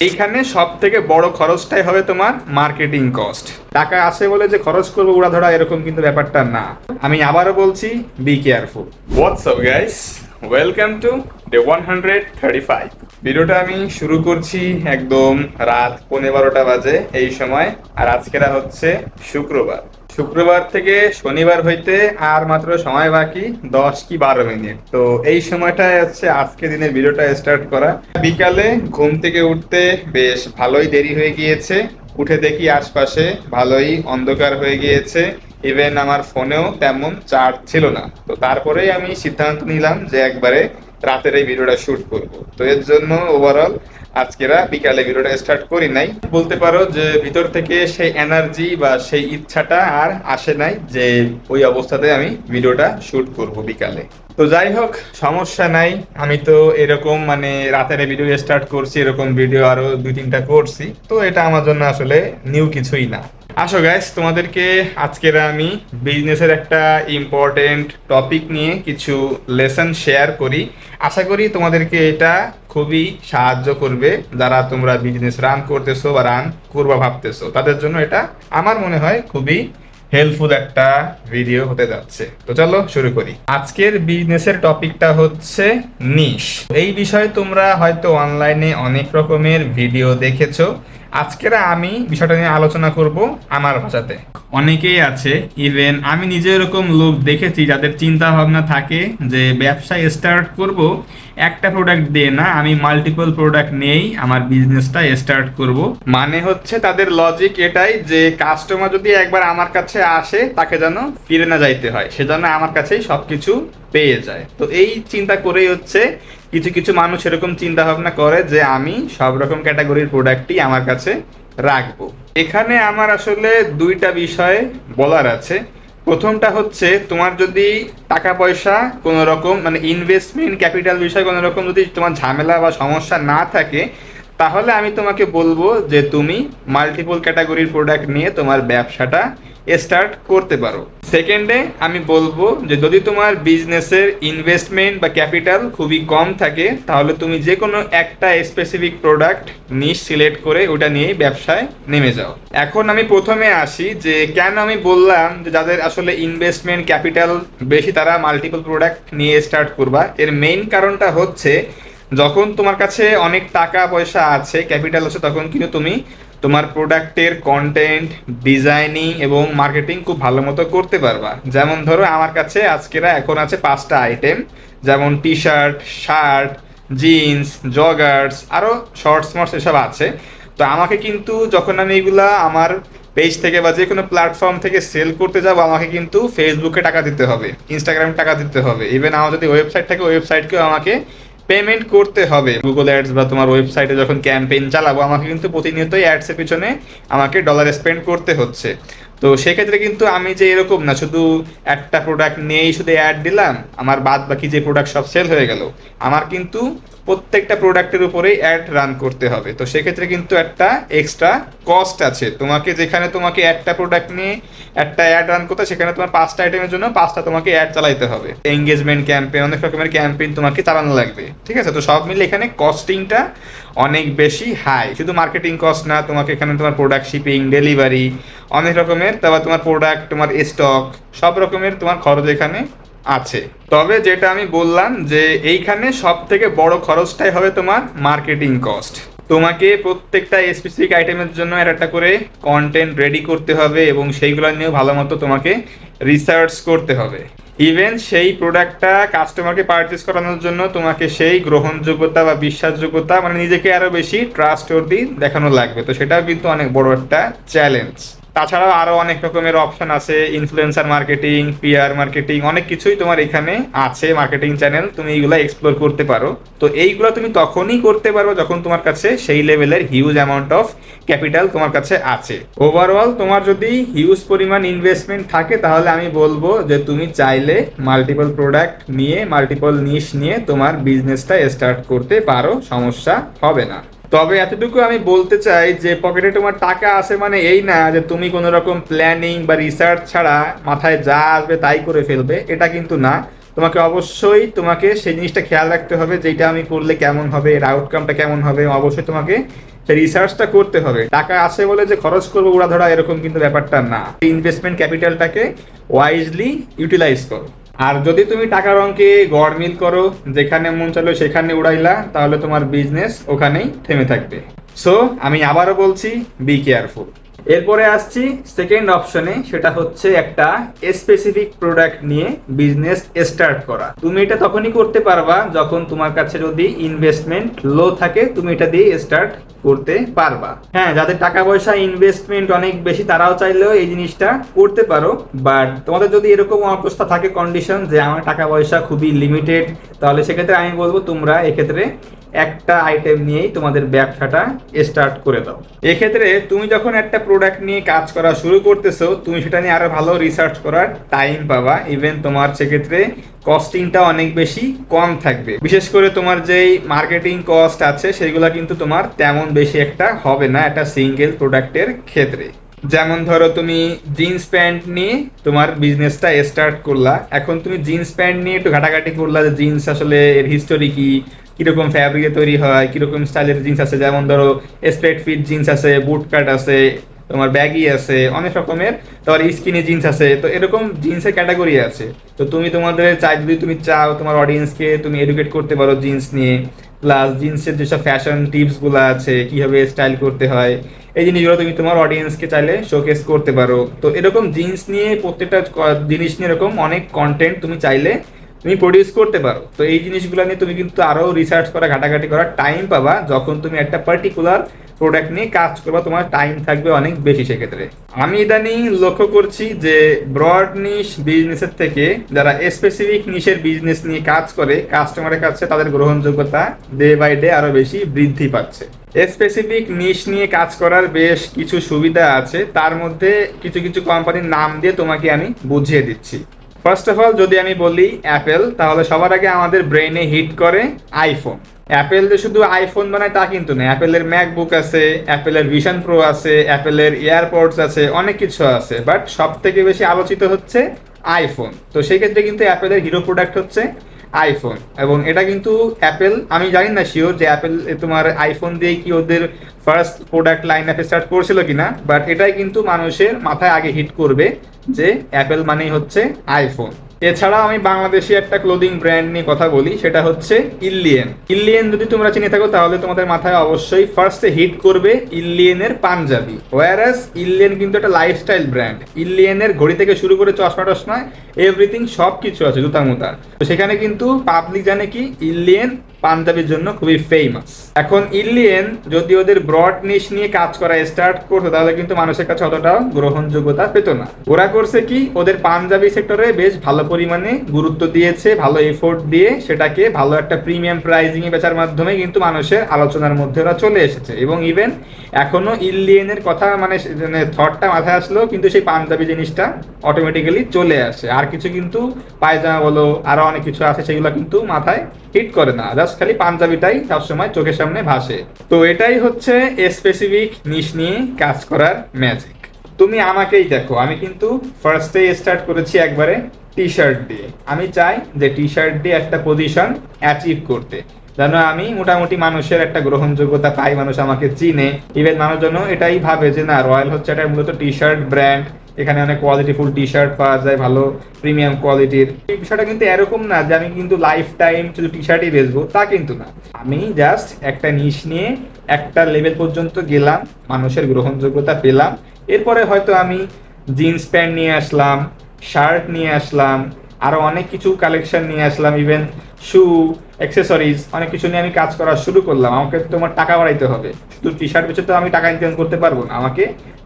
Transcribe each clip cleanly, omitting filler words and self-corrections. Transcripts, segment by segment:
এইখানে সব থেকে বড় খরচটাই হবে তোমার মার্কেটিং কস্ট। টাকা আছে বলে যে খরচ করবো উড়াধরা এরকম কিন্তু ব্যাপারটা না। আমি আবারও বলছি, be careful. What's up guys, welcome to day 135। ভিডিওটা আমি শুরু করছি একদম রাত 11:15 বাজে এই সময়, আর আজকেরা হচ্ছে শুক্রবার। শুক্রবার থেকে শনিবার হইতে আর মাত্র সময় বাকি 10 কি 12 মিনিট। তো এই সময়টায় হচ্ছে আজকে দিনের ভিডিওটা স্টার্ট করা। বিকালে ঘুম থেকে উঠতে বেশ ভালোই দেরি হয়ে গিয়েছে। উঠে দেখি আশপাশে ভালোই অন্ধকার হয়ে গিয়েছে, ইভেন আমার ফোনেও তেমন চার্জ ছিল না। তো তারপরেই আমি সিদ্ধান্ত নিলাম যে একবারে রাতের এই ভিডিওটা শুট করব। তো এর জন্য ওভারঅল আজকেরা বিকালে ভিডিওটা স্টার্ট করি নাই। বলতে পারো যে ভিতর থেকে সেই এনার্জি বা সেই ইচ্ছাটা আর আসে নাই যে ওই অবস্থাতে আমি ভিডিওটা শুট করব বিকালে। তো যাই হোক, সমস্যা নাই। আমি তো এরকম রাতের ভিডিও স্টার্ট করছি, এরকম ভিডিও আরো 2-3টা করছি। তো এটা আমার জন্য আসলে নিউ কিছুই না। আসো গাইস, তোমাদেরকে আজকের আমি বিজনেসের একটা ইম্পর্টেন্ট টপিক নিয়ে কিছু লেসন শেয়ার করি। আশা করি তোমাদেরকে এটা খুবই সাহায্য করবে। যারা তোমরা বিজনেস রান করতেছো বা রান করবা ভাবতেছো, তাদের জন্য এটা আমার মনে হয় খুবই হেল্পফুল একটা ভিডিও হতে যাচ্ছে। তো চলো শুরু করি। আজকের বিজনেসের টপিকটা হচ্ছে নিশ। এই বিষয়ে তোমরা হয়তো অনলাইনে অনেক রকমের ভিডিও দেখেছো। আজকের আমি বিষয়টা নিয়ে আলোচনা করব আমার ভাষাতে। অনেকেই আছে, ইভেন আমি নিজে এরকম লোক দেখেছি যাদের চিন্তা ভাবনা থাকে যে ব্যবসা স্টার্ট করব একটা প্রোডাক্ট দিয়ে না, আমি মাল্টিপল প্রোডাক্ট নিয়েই আমার বিজনেসটা স্টার্ট করব। মানে হচ্ছে তাদের লজিক এটাই যে কাস্টমার যদি একবার আমার কাছে আসে তাকে যেন ফিরে না যাইতে হয়, সেজন্য আমার কাছেই সবকিছু পেয়ে যায়। তো এই চিন্তা করেই হচ্ছে কিছু কিছু মানুষ এরকম চিন্তা ভাবনা করে যে আমি সব রকম ক্যাটাগরির প্রোডাক্টই আমার কাছে রাখবো। এখানে আমার আসলে দুইটা বিষয় বলার আছে। প্রথমটা হচ্ছে, তোমার যদি টাকা পয়সা কোনো রকম ইনভেস্টমেন্ট ক্যাপিটাল বিষয় কোনো রকম যদি তোমার ঝামেলা বা সমস্যা না থাকে, তাহলে আমি তোমাকে বলবো যে তুমি মাল্টিপল ক্যাটাগরির প্রোডাক্ট নিয়ে তোমার ব্যবসাটা স্টার্ট করতে পারো। সেকেন্ডে আমি বলবো যে যদি তোমার বিজনেসের ইনভেস্টমেন্ট বা ক্যাপিটাল খুবই কম থাকে, তাহলে তুমি যে কোনো একটা স্পেসিফিক প্রোডাক্ট নিশ সিলেক্ট করে ওটা নিয়েই ব্যবসায় নেমে যাও। এখন আমি প্রথমে আসি যে কেন আমি বললাম যে যাদের আসলে ইনভেস্টমেন্ট ক্যাপিটাল বেশি তারা মাল্টিপল প্রোডাক্ট নিয়ে স্টার্ট করবা। এর মেইন কারণটা হচ্ছে, যখন তোমার কাছে অনেক টাকা পয়সা আছে, ক্যাপিটাল আছে, তখন কিন্তু তুমি তোমার প্রোডাক্টের কন্টেন্ট, ডিজাইনিং এবং মার্কেটিং খুব ভালো মতো করতে পারবা। যেমন ধরো আমার কাছে আজকেরা এখন আছে 5টা আইটেম, যেমন T shirt, shirt, jeans, joggers, আরও শর্টস মর্টস এসব আছে। তো আমাকে কিন্তু যখন আমি এগুলা আমার পেজ থেকে বা যে কোনো প্ল্যাটফর্ম থেকে সেল করতে যাবো, আমাকে কিন্তু ফেসবুকে টাকা দিতে হবে, ইনস্টাগ্রামে টাকা দিতে হবে, ইভেন আমার যদি ওয়েবসাইট থাকে ওয়েবসাইটকেও আমাকে পেমেন্ট করতে হবে। গুগল অ্যাডস বা তোমার ওয়েবসাইটে যখন ক্যাম্পেইন চালাবো, আমাকে কিন্তু প্রতিনিয়তই অ্যাডসের পিছনে আমাকে ডলার স্পেন্ড করতে হচ্ছে। তো সেক্ষেত্রে কিন্তু আমি যে এরকম না শুধু একটা প্রোডাক্ট নিয়েই শুধু অ্যাড দিলাম, আমার বাদ বাকি যে প্রোডাক্ট সব সেল হয়ে গেল, আমার কিন্তু প্রত্যেকটা প্রোডাক্টের উপরেই অ্যাড রান করতে হবে। তো সেক্ষেত্রে কিন্তু একটা এক্সট্রা কস্ট আছে। তোমাকে যেখানে তোমাকে একটা প্রোডাক্ট নিয়ে একটা অ্যাড রান করতে, সেখানে তোমার 5টা আইটেমের জন্য 5টা তোমাকে অ্যাড চালাইতে হবে। এঙ্গেজমেন্ট ক্যাম্পেইন, অনেক রকমের ক্যাম্পেইন তোমাকে চালানো লাগবে। ঠিক আছে, তো সব মিলে এখানে কস্টিংটা অনেক বেশি হাই। শুধু মার্কেটিং কস্ট না, তোমাকে এখানে তোমার প্রোডাক্ট শিপিং, ডেলিভারি, অনেক রকমের, তারপর তোমার প্রোডাক্ট, তোমার স্টক, সব রকমের তোমার খরচ এখানে আছে। তবে যেটা আমি বললাম যে এইখানে সব থেকে বড় খরচটাই হবে তোমার মার্কেটিং কস্ট। তোমাকে প্রত্যেকটা স্পেসিফিক আইটেমের জন্য একটা করে কন্টেন্ট রেডি করতে হবে এবং সেইগুলো নিয়েও ভালো মতো তোমাকে রিসার্চ করতে হবে। ইভেন সেই প্রোডাক্টটা কাস্টমারকে পারচেস করানোর জন্য তোমাকে সেই গ্রহণযোগ্যতা বা বিশ্বাসযোগ্যতা নিজেকে আরও বেশি ট্রাস্টওয়ার্দি দেখানো লাগবে। তো সেটাও কিন্তু অনেক বড় একটা চ্যালেঞ্জ। তাছাড়াও আরও অনেক রকমের অপশন আছে, ইনফ্লুয়েন্সার মার্কেটিং, পিআর মার্কেটিং, অনেক কিছুই তোমার এখানে আছে মার্কেটিং চ্যানেল। তুমি এইগুলো এক্সপ্লোর করতে পারো। তো এইগুলো তুমি তখনই করতে পারো যখন তোমার কাছে সেই লেভেলের হিউজ অ্যামাউন্ট অফ ক্যাপিটাল তোমার কাছে আছে। ওভারঅল তোমার যদি হিউজ পরিমাণ ইনভেস্টমেন্ট থাকে, তাহলে আমি বলবো যে তুমি চাইলে মাল্টিপল প্রোডাক্ট নিয়ে, মাল্টিপল নিশ নিয়ে তোমার বিজনেসটা স্টার্ট করতে পারো, সমস্যা হবে না। তবে এতটুকু আমি বলতে চাই যে পকেটে তোমার টাকা আছে মানে এই না যে তুমি কোনো রকম প্ল্যানিং বা রিসার্চ ছাড়া মাথায় যা আসবে তাই করে ফেলবে, এটা কিন্তু না। তোমাকে অবশ্যই তোমাকে সেই জিনিসটা খেয়াল রাখতে হবে, যেটা আমি করলে কেমন হবে, এর আউটকামটা কেমন হবে। অবশ্যই তোমাকে সেই রিসার্চটা করতে হবে। টাকা আছে বলে যে খরচ করবো উড়াধরা এরকম কিন্তু ব্যাপারটা না। ইনভেস্টমেন্ট ক্যাপিটালটাকে ওয়াইজলি ইউটিলাইজ করো। আর যদি তুমি টাকার অঙ্কে গড়মিল করো, যেখানে মন চাইলো সেখানে উড়াইলা, তাহলে তোমার বিজনেস ওখানেই থেমে থাকবে। সো আমি আবারও বলছি, বি কেয়ারফুল। এরপরে আসছি সেকেন্ড অপশনে, সেটা হচ্ছে একটা স্পেসিফিক প্রোডাক্ট নিয়ে বিজনেস স্টার্ট করা। তুমি এটা তখনই করতে পারবা যখন তোমার কাছে যদি ইনভেস্টমেন্ট লো থাকে, তুমি এটা দিয়ে স্টার্ট করতে পারবা। হ্যাঁ, যাদের টাকা পয়সা ইনভেস্টমেন্ট অনেক বেশি তারাও চাইলেও এই জিনিসটা করতে পারো। বাট তোমাদের যদি এরকম অবস্থা থাকে, কন্ডিশন যে আমার টাকা পয়সা খুবই লিমিটেড, তাহলে সেক্ষেত্রে আমি বলবো তোমরা এক্ষেত্রে একটা আইটেম নিয়েই তোমাদের ব্যবসাটা স্টার্ট করে দাও। এক্ষেত্রে তুমি যখন একটা প্রোডাক্ট নিয়ে কাজ করা শুরু করতেছো, তুমি সেটা নিয়ে আরো ভালো রিসার্চ করার টাইম পাবা। ইভেন তোমার সেক্ষেত্রে কস্টিংটা অনেক বেশি কম থাকবে। বিশেষ করে তোমার যেই মার্কেটিং কস্ট আছে সেগুলো কিন্তু তোমার তেমন বেশি একটা হবে না একটা সিঙ্গেল প্রোডাক্টের ক্ষেত্রে। যেমন ধরো তুমি জিন্স প্যান্ট নিয়ে তোমার বিজনেসটা স্টার্ট করলা। এখন তুমি জিন্স প্যান্ট নিয়ে একটু ঘাটাঘাটি করলা যে জিন্স আসলে এর হিস্টোরি কি, কিরকম ফ্যাব্রিকে তৈরি হয়, কিরকম স্টাইলের জিন্স আছে। যেমন ধরো স্ট্রেট ফিট জিন্স আছে, বুট কাট আছে, তোমার ব্যাগি আছে, অনেক রকমের, তোমার স্কিনি জিন্স আছে। তো এরকম জিন্সের ক্যাটাগরি আছে। তো তুমি তোমাদের যদি তুমি চাও তোমার অডিয়েন্সকে তুমি এডুকেট করতে পারো জিন্স নিয়ে, প্লাস জিন্সের যেসব ফ্যাশন টিপসগুলো আছে, কীভাবে স্টাইল করতে হয়, এই জিনিসগুলো তুমি তোমার অডিয়েন্সকে চাইলে শোকেস করতে পারো। তো এরকম জিন্স নিয়ে প্রত্যেকটা জিনিস নিয়ে এরকম অনেক কন্টেন্ট তুমি চাইলে তুমি প্রডিউস করতে পারো। তো এই জিনিসগুলো নিয়ে তুমি কিন্তু আরও রিসার্চ করা, ঘাটাঘাটি করার টাইম পাবা যখন তুমি একটা পার্টিকুলার প্রোডাক্ট নিয়ে কাজ করবা। তোমার টাইম থাকবে অনেক বেশি। সেক্ষেত্রে আমি ইদানিং লক্ষ্য করছি যে ব্রড নিশ বিজনেসের থেকে যারা স্পেসিফিক নিশের বিজনেস নিয়ে কাজ করে, কাস্টমারের কাছে তাদের গ্রহণযোগ্যতা ডে বাই ডে আরো বেশি বৃদ্ধি পাচ্ছে। স্পেসিফিক নিশ নিয়ে কাজ করার বেশ কিছু সুবিধা আছে, তার মধ্যে কিছু কিছু কোম্পানির নাম দিয়ে তোমাকে আমি বুঝিয়ে দিচ্ছি। ফার্স্ট অফ অল যদি আমি বলি অ্যাপেল, তাহলে সবার আগে আমাদের ব্রেইনে হিট করে আইফোন। অ্যাপেল যে শুধু আইফোন বানায় তা কিন্তু না, অ্যাপেলের ম্যাকবুক আছে, অ্যাপেলের ভিশন প্রো আছে, অ্যাপেলের এয়ারপডস আছে, অনেক কিছু আছে। বাট সব থেকে বেশি আলোচিত হচ্ছে আইফোন। তো সেই ক্ষেত্রে কিন্তু অ্যাপেলের হিরো প্রোডাক্ট হচ্ছে আইফোন। এবং এটা কিন্তু অ্যাপেল, আমি জানি না শিওর যে অ্যাপেল তোমার আইফোন দিয়ে কি ওদের first product line up start করছিল কিনা, বাট এটাই কিন্তু মানুষের মাথায় আগে হিট করবে যে অ্যাপেল মানেই হচ্ছে আইফোন। এছাড়াও আমি বাংলাদেশি একটা ক্লোদিং ব্র্যান্ড নিয়ে কথা বলি, সেটা হচ্ছে ইল্লিয়েন। ইল্লিয়েন যদি তোমরা চিনে থাকো তাহলে তোমাদের মাথায় অবশ্যই ফার্স্টে হিট করবে ইল্লিয়েনের পাঞ্জাবি। ওয়ারাস ইল্লিয়েন কিন্তু একটা লাইফস্টাইল ব্র্যান্ড। ইল্লিয়েনের ঘড়ি থেকে শুরু করে চশমা টশমা এভরিথিং সব কিছু আছে, জুতা মুতা। তো সেখানে কিন্তু পাবলিক জানে কি ইল্লিয়েন পাঞ্জাবির জন্য খুবই ফেমাস। এখন ইল্লিয়েন যদি ওদের ব্রড নিশ নিয়ে কাজ করা স্টার্ট করতো তাহলে কিন্তু মানুষের কাছে অতটাও গ্রহণযোগ্যতা পেত না। ওরা করছে কি, ওদের পাঞ্জাবি সেক্টরে বেশ ভালো পরিমাণে গুরুত্ব দিয়েছে, ভালো এফোর্ট দিয়ে সেটাকে ভালো একটা প্রিমিয়াম প্রাইজিং এ বেচার মাধ্যমে কিন্তু মানুষের আলোচনার মধ্যে ওরা চলে এসেছে। এবং ইভেন এখনো ইল্লিয়েনের কথা মানে থটটা মাথায় আসলেও কিন্তু সেই পাঞ্জাবি জিনিসটা অটোমেটিক্যালি চলে আসে। আর কিছু কিন্তু পায়জামা বলো আরো অনেক কিছু আছে সেগুলো কিন্তু মাথায় হিট করে না, জাস্ট খালি পাঞ্জাবিটাই সবসময় চোখের সামনে ভাসে। তো এটাই হচ্ছে স্পেসিফিক নিশ নিয়ে কাজ করার ম্যাজিক। তুমি আমাকেই দেখো, আমি কিন্তু ফার্স্টে স্টার্ট করেছি একবারে টি শার্ট দিয়ে। আমি চাই যে টি শার্ট দিয়ে একটা পজিশন অ্যাচিভ করতে, যেন আমি মোটামুটি মানুষের একটা গ্রহণযোগ্যতা পাই, মানুষ আমাকে চিনে। ইভেন মানুষজন এটাই ভাবে যে না, রয়্যাল হচ্ছে একটা মূলত টি শার্ট ব্র্যান্ড, এখানে অনেক কোয়ালিটিফুল টি শার্ট পাওয়া যায়, ভালো প্রিমিয়াম কোয়ালিটির। এই বিষয়টা কিন্তু এরকম না যে আমি কিন্তু লাইফ টাইম শুধু টি শার্টই বেচবো, তা কিন্তু না। আমি জাস্ট একটা নিশ নিয়ে একটা লেভেল পর্যন্ত গেলাম, মানুষের গ্রহণযোগ্যতা পেলাম, এরপরে হয়তো আমি জিন্স প্যান্ট নিয়ে আসলাম, শার্ট নিয়ে আসলাম, আরও অনেক কিছু কালেকশন নিয়ে আসলাম, ইভেন শু, অ্যাক্সেসরিজ, অনেক কিছু নিয়ে আমি কাজ করা শুরু করলাম। আমাকে তোমার টাকা বাড়াইতে হবে, শুধু টি শার্ট বেচে তো আমি টাকা ইনকাম করতে পারবো না। আমাকে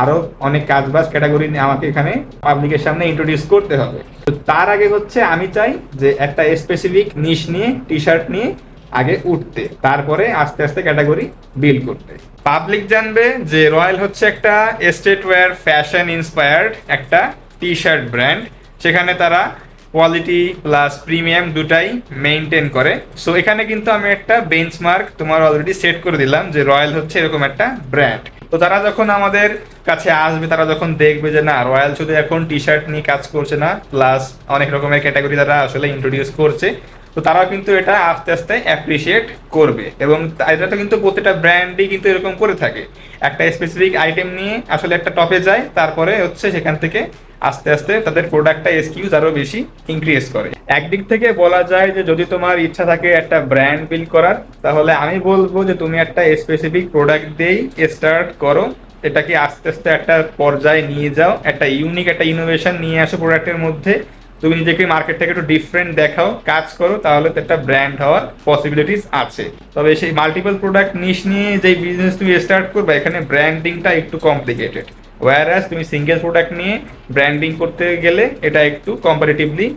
আরও অনেক কাজবাজ ক্যাটাগরি নিয়ে আমাকে এখানে পাবলিকের সামনে ইন্ট্রোডিউস করতে হবে। তো তার আগে হচ্ছে আমি চাই যে একটা স্পেসিফিক নিশ নিয়ে টি শার্ট নিয়ে আগে উঠতে, তারপরে আস্তে আস্তে ক্যাটাগরি বিল্ড করতে। পাবলিক জানবে যে রয়্যাল হচ্ছে একটা স্ট্রিট ওয়্যার ফ্যাশন ইন্সপায়ার্ড একটা টি শার্ট ব্র্যান্ড, সেখানে তারা কোয়ালিটি প্লাস প্রিমিয়াম দুটাই মেনটেন করে। সো এখানে কিন্তু আমি একটা বেঞ্চমার্ক তোমার অলরেডি সেট করে দিলাম যে রয়্যাল হচ্ছে এরকম একটা ব্র্যান্ড। তো তারা যখন আমাদের কাছে আসবে, তারা যখন দেখবে যে না, রয়্যাল শুধু এখন টি শার্ট নিয়ে কাজ করছে না, প্লাস অনেক রকমের ক্যাটাগরি তারা আসলে ইন্ট্রোডিউস করছে, তো তারাও কিন্তু এটা আস্তে আস্তে অ্যাপ্রিসিয়েট করবে, এবং এটা তো কিন্তু প্রতিটা ব্র্যান্ডই কিন্তু এরকম করে থাকে, একটা স্পেসিফিক আইটেম নিয়ে আসলে একটা টপে যায়, তারপরে হচ্ছে সেখান থেকে আস্তে আস্তে তাদের প্রোডাক্টটা এসকিউজ আরো বেশি ইনক্রিজ করে। একদিক থেকে বলা যায় যে যদি তোমার ইচ্ছা থাকে একটা ব্র্যান্ড বিল্ড করার, তাহলে আমি বলবো যে তুমি একটা স্পেসিফিক প্রোডাক্ট দিয়েই স্টার্ট করো, এটাকে আস্তে আস্তে একটা পর্যায়ে নিয়ে যাও, একটা ইউনিক একটা ইনোভেশন নিয়ে আসো প্রোডাক্টের মধ্যে, তুমি নিজেকে মার্কেট থেকে একটু ডিফারেন্ট দেখাও, কাজ করো, তাহলে তো একটা ব্র্যান্ড হওয়ার পসিবিলিটিস আছে। তবে সেই মাল্টিপল প্রোডাক্ট নিশ নিয়ে যে বিজনেস তুমি স্টার্ট করবে, এখানে ব্র্যান্ডিংটা একটু কমপ্লিকেটেড, ওয়ারাস তুমি সিঙ্গেল প্রোডাক্ট নিয়ে ব্র্যান্ডিং করতে গেলে এটা একটু কম্পারেটিভলি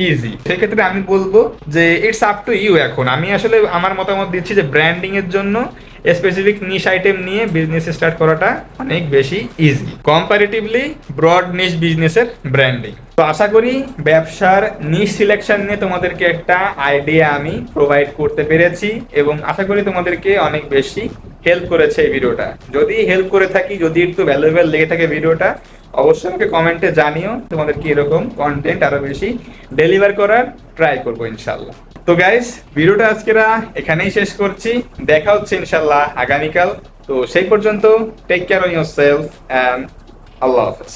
ইজি। সেক্ষেত্রে আমি বলবো যে ইটস আপ টু ইউ। এখন আমি আসলে আমার মতামত দিচ্ছি যে ব্র্যান্ডিং এর জন্য স্পেসিফিক নিশ আইটেম নিয়ে বিজনেস স্টার্ট করাটা অনেক বেশি ইজি কম্পারেটিভলি ব্রড নিশ বিজনেসের ব্র্যান্ডিং। তো আশা করি ব্যবসার নিশ সিলেকশন নিয়ে তোমাদেরকে একটা আইডিয়া আমি প্রোভাইড করতে পেরেছি, এবং আশা করি তোমাদেরকে অনেক বেশি হেল্প করেছে এই ভিডিওটা। যদি হেল্প করে থাকি, যদি একটু ভ্যালুয়েবল লেগে থাকে ভিডিওটা, অবশ্যই আমাকে কমেন্টে জানিও, তোমাদেরকে এরকম কন্টেন্ট আরো বেশি ডেলিভার করার ট্রাই করবো ইনশাল্লাহ। তো গাইস, ভিডিওটা আজকেরা এখানেই শেষ করছি, দেখা হচ্ছে ইনশাল্লাহ আগামীকাল। তো সেই পর্যন্ত take care on yourself and আল্লাহ হাফেজ।